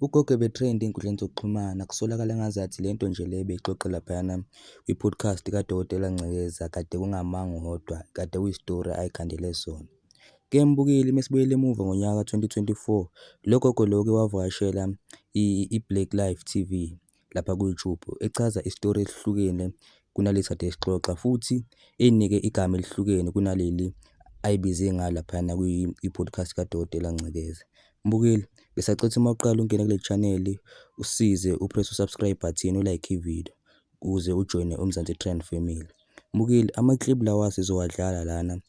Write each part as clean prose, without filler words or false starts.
Ugogo ebe-trend ey'nkundleni zokuxhumana kusolakala engazathi lento nje le ebeyixoxa laphayana kwi-podcast kaDokotela Ngcekeza kade kungamanga uwodwa, kade kuyisitori ayikhandele sona. Ke mbukeli mesibuyela emuva ngonyaka ka-2024, lo gogo lo-ke wavakashela i-Black Life TV lapha ku-YouTube echaza isitori esihlukene kunalesi kade sixoxa futhi ey'nike igama elihlukene kunaleli ayibize ngalo laphayana kwi-podcast kaDokotela Ngcekeza. Mbukeli, besacithi uma uqala ungene kule channel usize upress u-subscribe button, u-like ividiyo ukuze ujoyine uMzansi Trend Family. Mbukeli, ama-clip lawa sizowadlala lana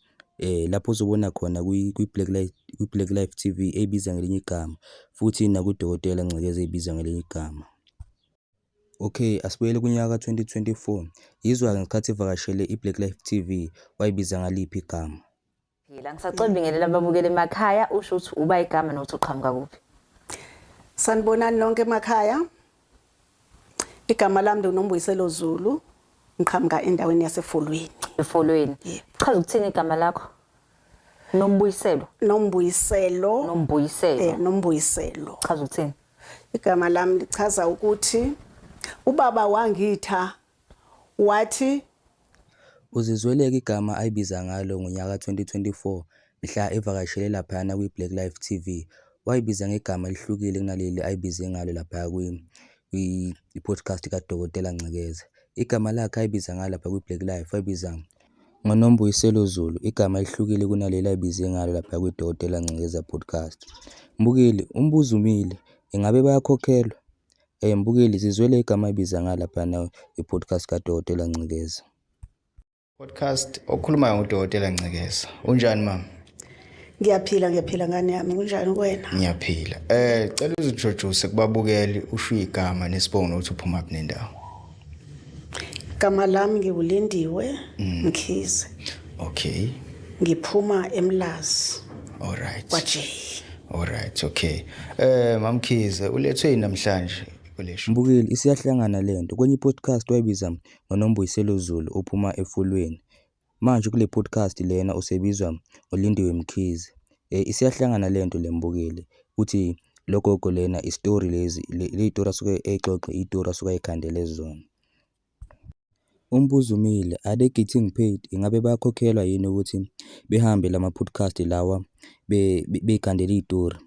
lapho uzobona khona kwi-Black Life TV eyibiza ngelinye igama futhi nakuDokotela Ngcekeza eyibiza ngelinye igama. Okay, asibuyele kunyaka ka-2024. Yizwa-ke ngesikhathi evakashele i-Black Life TV wayibiza ngaliphi igama? Ngisacela ubingelela ababukeli emakhaya usho ukuthi uba igama nokuthi uqhamuka kuphi. Sanibonani nonke emakhaya. Igama lami nguNombuyiselo Zulu, ngiqhamuka endaweni yaseFolweni. Efolweni. Chaza ukuthini igama lakho? Nombuyiselo. Nombuyiselo. Nombuyiselo. Nombuyiselo. Chaza ukuthini? Igama lami lichaza ukuthi ubaba wangitha wathi Uzizweleke igama ayibiza ngalo ngonyaka ka-2024 mhla evakashele laphayana kwi-Black Life TV. Wayibiza ngegama elihlukile kunaleli ayibize ngalo laphaya kwi-podcast kaDokotela Ngcekeza. Igama lakhe ayibiza ngalo lapha kwi-Black Life wayibiza ngoNombuyiselo Zulu, igama elihlukile kunaleli ayibize ngalo lapha kwi-Dokotela Ngcekeza podcast. Mbukeli, umbuzo umile, ingabe bayakhokhelwa? Mbukeli, zizwele igama ayibiza ngalo laphayana i-podcast kaDokotela Ngcekeza. Podcast okhulumayo nguDokotela Ngcekeza. Unjani mama? ngiyaphila ngane yami, kunjani kuwena? Ngiyaphila. Cela uzintroduce kubabukeli usho igama nesibongo ukuthi uphuma kuphi nendawo. Igama lami ngiwulindiwe Mkhize. Okay. Ngiphuma eMlazi. Alright. Kwaje. Alright, okay. Mamkhize ulethwe namhlanje kulesho. Mbukeli, isiyahlangana lento. Kwenye i-podcast wayibiza ngoNombuyiselo Zulu ophuma efolweni. Manje kule podcast lena usebizwa ngoLindiwe Mkhize. Isiyahlangana lento le mbukeli. Uthi lo gogo lena istory lezi le itori asuke exoxe itori asuke ayikhandele zona. Umbuzo umile, are they getting paid? Ingabe bayakhokhelwa yini ukuthi behambe lama podcast lawa bekhandela itori?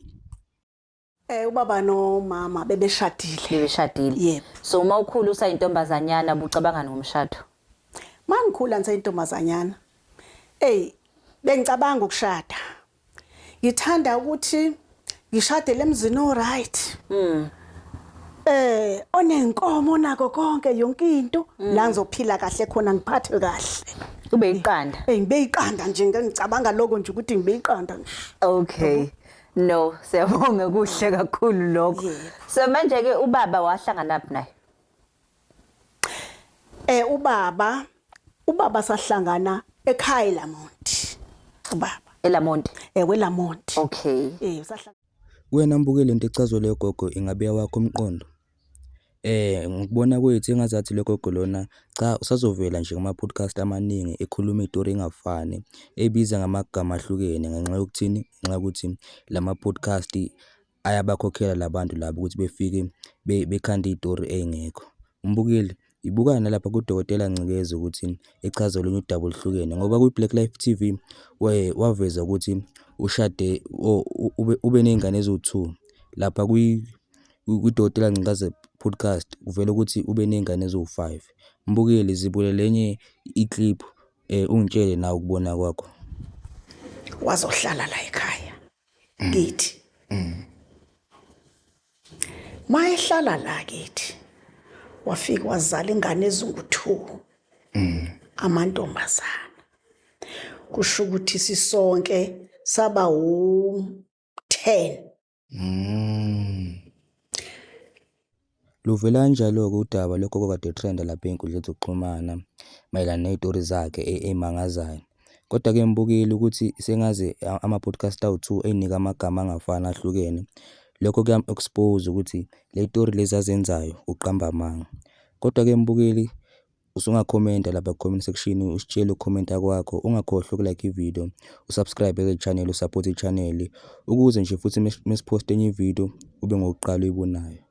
Ubaba nomama bebeshadile. Bebeshadile. Yebo. So uma ukhulu usayintombazanyana bucabanga nomshado. Mangikhula ngisayintombazanyana. Bengicabanga ukushada. Ngithanda ukuthi ngishade lemzini oright. Onenkomo nako konke yonke into la ngizophila kahle khona ngiphathe kahle. Ube iqanda. Ngibe iqanda nje ngicabanga lokho nje ukuthi ngibe iqanda nje. Okay. No, siyabonga kuhle kakhulu lokho. So manje ke ubaba wahlangana naphi naye? Ubaba sahlangana ekhaya Lamonti. Ubaba. eLamonti. KweLamonti. Okay. Sahlangana. Wena mbukeli lento echazwe le gogo ingabe yakho umqondo? Ngikubona kwethu engazathi le gogo lona cha usazovela nje kuma podcast amaningi ekhuluma izitori engafani ebiza ngamagama ahlukene ngenxa yokuthini ngenxa ukuthi lama podcast ayabakhokhela labantu labo ukuthi befike bekhanda izitori ezingekho. Mbukeli, ibukana lapha kuDokotela Ngcekeza ukuthi echaza olunye udaba oluhlukene ngoba kwi-Black Life TV waveza ukuthi ushade ube nezingane eziwu-2 lapha kwi-Dokotela Ngcekeza podcast kuvela ukuthi ube nezingane eziwu-5. Mbukeli, zibule lenye iclip ungitshele nawe ukubona kwakho. Wazohlala la ekhaya kithi. Mayehlala la kithi wafika wazala ingane ezingu-2 amantombazana. Kusho ukuthi sisonke saba u-10. Luvela kanjalo-ke udaba lokho kade trend lapha ey'nkundleni zokuxhumana mayelana ney'tori zakhe ey'mangazayo. Kodwa-ke mbukeli ukuthi sengaze ama-podcast awu-2 ey'nika amagama angafani ahlukene. Lokho kuya-expose ukuthi le zitori lezi azenzayo uqamba amanga. Kodwa-ke mbukeli usungakhomenta lapha comment section usitshele ukhomenta kwakho. Ungakhohlwa ukulike ivideo, usubscribe ke channel, usupport ichannel ukuze nje futhi mesipost enye ivideo ube ngokuqala uyibonayo.